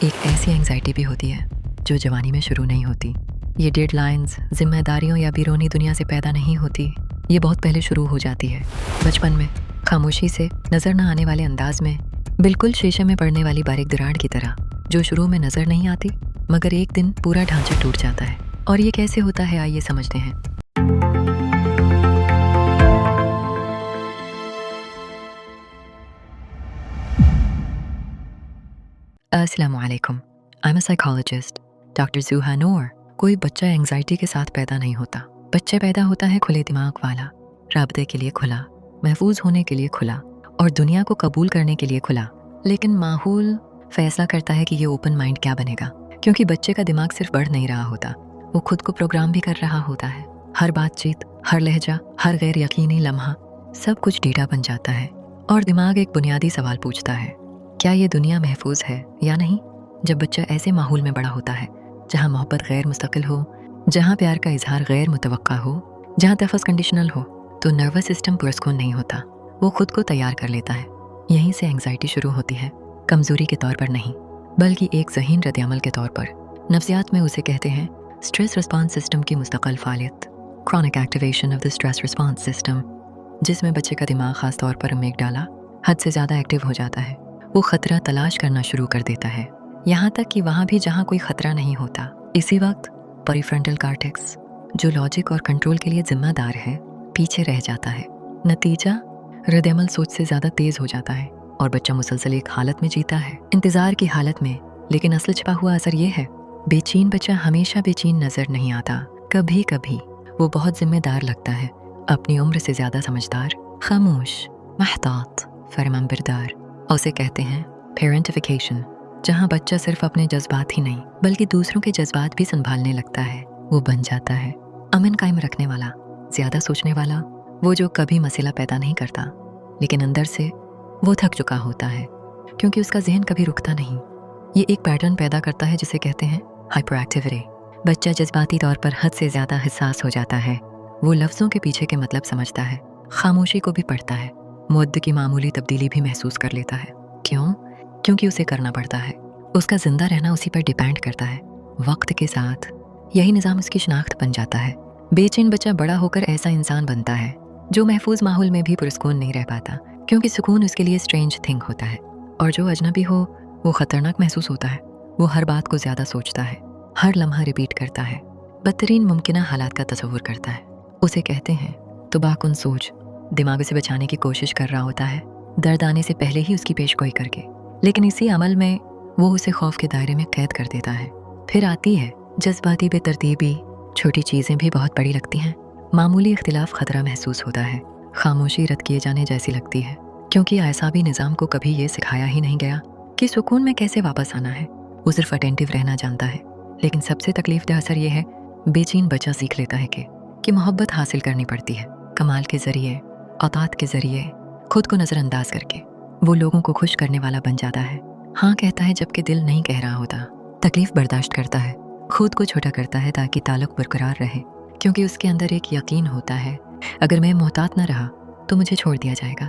एक ऐसी एंग्जाइटी भी होती है जो जवानी में शुरू नहीं होती। ये डेडलाइंस, जिम्मेदारियों या बैरूनी दुनिया से पैदा नहीं होती, ये बहुत पहले शुरू हो जाती है। बचपन में खामोशी से नज़र न आने वाले अंदाज में, बिल्कुल शीशे में पड़ने वाली बारीक दरार की तरह, जो शुरू में नज़र नहीं आती मगर एक दिन पूरा ढांचा टूट जाता है। और ये कैसे होता है, आइए समझते हैं। अस्सलामु अलैकुम। I am a psychologist, doctor Zuha Noor. कोई बच्चा एंग्जाइटी के साथ पैदा नहीं होता। बच्चा पैदा होता है खुले दिमाग वाला, राबते के लिए खुला, महफूज होने के लिए खुला और दुनिया को कबूल करने के लिए खुला। लेकिन माहौल फैसला करता है कि ये ओपन माइंड क्या बनेगा, क्योंकि बच्चे का दिमाग सिर्फ बढ़ नहीं रहा होता, वो खुद को प्रोग्राम भी कर रहा होता है। हर बातचीत, हर लहजा, हर गैर यकीनी लम्हा, सब कुछ डेटा बन जाता है। और दिमाग एक बुनियादी सवाल पूछता है, क्या ये दुनिया महफूज है या नहीं? जब बच्चा ऐसे माहौल में बड़ा होता है जहाँ मोहब्बत गैर मुस्तकिल हो, जहाँ प्यार का इजहार गैर मुतवक्का हो, जहाँ तफस कंडीशनल हो, तो नर्वस सिस्टम पुरस्कून नहीं होता, वो खुद को तैयार कर लेता है। यहीं से एंग्जाइटी शुरू होती है, कमजोरी के तौर पर नहीं बल्कि एक ज़हीन रद्द-ए-अमल के तौर पर। नफ्सियात में उसे कहते हैं स्ट्रेस रिस्पॉन्स सिस्टम की मुस्तकिल फालियत, chronic activation of the stress response system, जिसमें बच्चे का दिमाग खास तौर पर अमीगडाला हद से ज़्यादा एक्टिव हो जाता है। वो खतरा तलाश करना शुरू कर देता है, यहाँ तक कि वहाँ भी जहाँ कोई खतरा नहीं होता। इसी वक्त प्रीफ्रंटल कॉर्टेक्स, जो लॉजिक और कंट्रोल के लिए जिम्मेदार है, पीछे रह जाता है। नतीजा, रद्द-ए-अमल सोच से ज़्यादा तेज़ हो जाता है और बच्चा मुसलसल एक हालत में जीता है, इंतज़ार की हालत में। लेकिन असल छिपा हुआ असर ये है, बेचैन बच्चा हमेशा बेचैन नज़र नहीं आता। कभी कभी वो बहुत जिम्मेदार लगता है, अपनी उम्र से ज़्यादा समझदार, खामोश, महतात, फरमाबरदार। उसे कहते हैं पेरेंटिफिकेशन, जहाँ बच्चा सिर्फ अपने जज्बात ही नहीं बल्कि दूसरों के जज्बात भी संभालने लगता है। वो बन जाता है अमन कायम रखने वाला, ज्यादा सोचने वाला, वो जो कभी मसला पैदा नहीं करता, लेकिन अंदर से वो थक चुका होता है क्योंकि उसका जहन कभी रुकता नहीं। ये एक पैटर्न पैदा करता है जिसे कहते हैं हाइपर एक्टिविटी। बच्चा जज्बाती तौर पर हद से ज्यादा हिसास हो जाता है। वो लफ्जों के पीछे के मतलब समझता है, खामोशी को भी पढ़ता है, मुद्दे की मामूली तब्दीली भी महसूस कर लेता है। क्यों? क्योंकि उसे करना पड़ता है। उसका जिंदा रहना उसी पर डिपेंड करता है। वक्त के साथ यही निज़ाम उसकी शनाख्त बन जाता है। बेचैन बच्चा बड़ा होकर ऐसा इंसान बनता है जो महफूज माहौल में भी पुरस्कून नहीं रह पाता, क्योंकि सुकून उसके लिए स्ट्रेंज थिंग होता है। और जो अजनबी हो वो खतरनाक महसूस होता है। वो हर बात को ज़्यादा सोचता है, हर लम्हा रिपीट करता है, बदतरीन मुमकिन हालात का तस्वुर करता है। उसे कहते हैं तुबाकुन सोच। दिमाग उसे बचाने की कोशिश कर रहा होता है, दर्द आने से पहले ही उसकी पेशगोई करके, लेकिन इसी अमल में वो उसे खौफ के दायरे में कैद कर देता है। फिर आती है जज्बाती बेतरतीबी। छोटी चीज़ें भी बहुत बड़ी लगती हैं, मामूली इख्तिलाफ खतरा महसूस होता है, खामोशी रद्द किए जाने जैसी लगती है, क्योंकि ऐसा भी निज़ाम को कभी ये सिखाया ही नहीं गया कि सुकून में कैसे वापस आना है। वो सिर्फ अटेंटिव रहना जानता है। लेकिन सबसे तकलीफ दह असर ये है, बेचैन बच्चा सीख लेता है कि मोहब्बत हासिल करनी पड़ती है कमाल के ज़रिए, औतात के ज़रिए, खुद को नज़रअंदाज करके। वो लोगों को खुश करने वाला बन जाता है, हाँ कहता है जबकि दिल नहीं कह रहा होता, तकलीफ बर्दाश्त करता है, खुद को छोटा करता है ताकि ताल्लुक बरकरार रहे, क्योंकि उसके अंदर एक यकीन होता है अगर मैं मोहतात न रहा तो मुझे छोड़ दिया जाएगा।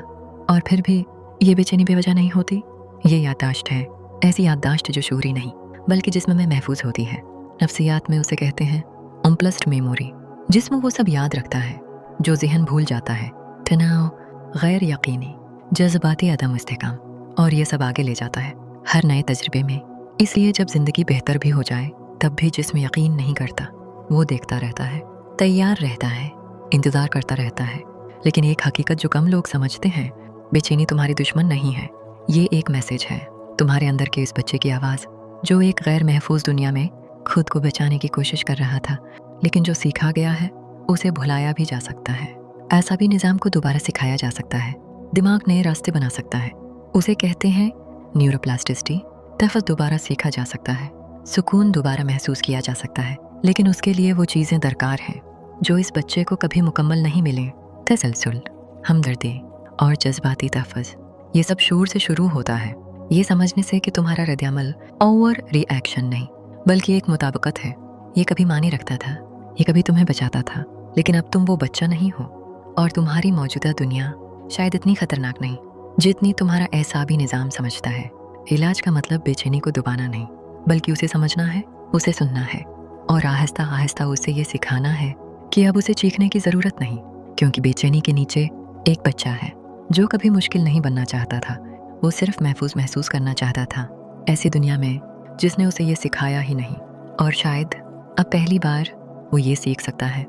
और फिर भी ये बेचैनी बेवजह नहीं होती। ये याददाश्त है, ऐसी याददाश्त जो शूरी नहीं बल्कि जिस्म में महफूज होती है। नफ्सियात में उसे कहते हैं अम्प्लस्ड मेमोरी। जिस्म वो सब याद रखता है जो जहन भूल जाता है। तनाव, गैर यकीनी, जज्बाती अदम इस्तेकाम, और ये सब आगे ले जाता है हर नए तजर्बे में। इसलिए जब जिंदगी बेहतर भी हो जाए तब भी जिस्म यकीन नहीं करता, वो देखता रहता है, तैयार रहता है, इंतज़ार करता रहता है। लेकिन एक हकीकत जो कम लोग समझते हैं, बेचैनी तुम्हारी दुश्मन नहीं है। ये एक मैसेज है तुम्हारे अंदर के इस बच्चे की आवाज़, जो एक गैर महफूज दुनिया में खुद को बचाने की कोशिश कर रहा था। लेकिन जो सीखा गया है उसे भुलाया भी जा सकता है। ऐसा भी निज़ाम को दोबारा सिखाया जा सकता है। दिमाग नए रास्ते बना सकता है, उसे कहते हैं न्यूरोप्लास्टिसिटी। तफस दोबारा सीखा जा सकता है, सुकून दोबारा महसूस किया जा सकता है, लेकिन उसके लिए वो चीज़ें दरकार हैं जो इस बच्चे को कभी मुकम्मल नहीं मिले। तसलसल, हमदर्दी और जज्बाती तफस, ये सब शूर से शुरू होता है, ये समझने से कि तुम्हारा रद्द-ए-अमल ओवर रिएक्शन नहीं बल्कि एक मुताबिकत है। ये कभी माने रखता था, ये कभी तुम्हें बचाता था, लेकिन अब तुम वो बच्चा नहीं हो और तुम्हारी मौजूदा दुनिया शायद इतनी खतरनाक नहीं जितनी तुम्हारा एहसाबी निज़ाम समझता है। इलाज का मतलब बेचैनी को दबाना नहीं बल्कि उसे समझना है, उसे सुनना है और आहिस्ता आहिस्ता उसे ये सिखाना है कि अब उसे चीखने की ज़रूरत नहीं, क्योंकि बेचैनी के नीचे एक बच्चा है जो कभी मुश्किल नहीं बनना चाहता था। वो सिर्फ महफूज महसूस करना चाहता था, ऐसी दुनिया में जिसने उसे ये सिखाया ही नहीं। और शायद अब पहली बार वो ये सीख सकता है